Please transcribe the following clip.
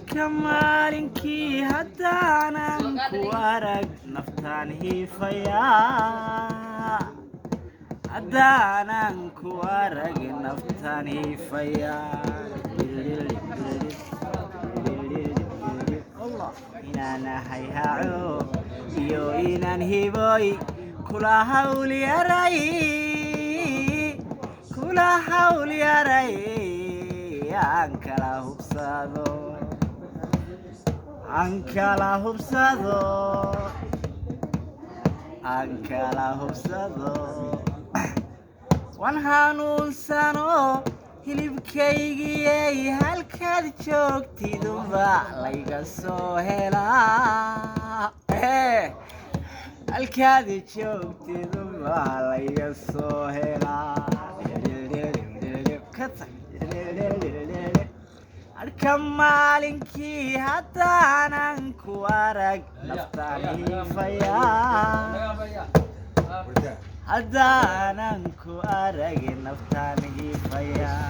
Arkamalinkii haddaanan ku arag naftaan hiifayaa haddaanan ku arag naftaan hiifayaa inaan ahay haco iyo inaan hiboy kula hawl yaray aan kala hubsado wan hanuunsano hilibkaygiyey halkaad joogtiduba layga soo helaa halkaad joogtiduba layga soo helaa Arkamalinkii haddaanan ku arag naftaan hiifayaa haddaanan ku arag naftaan hiifayaa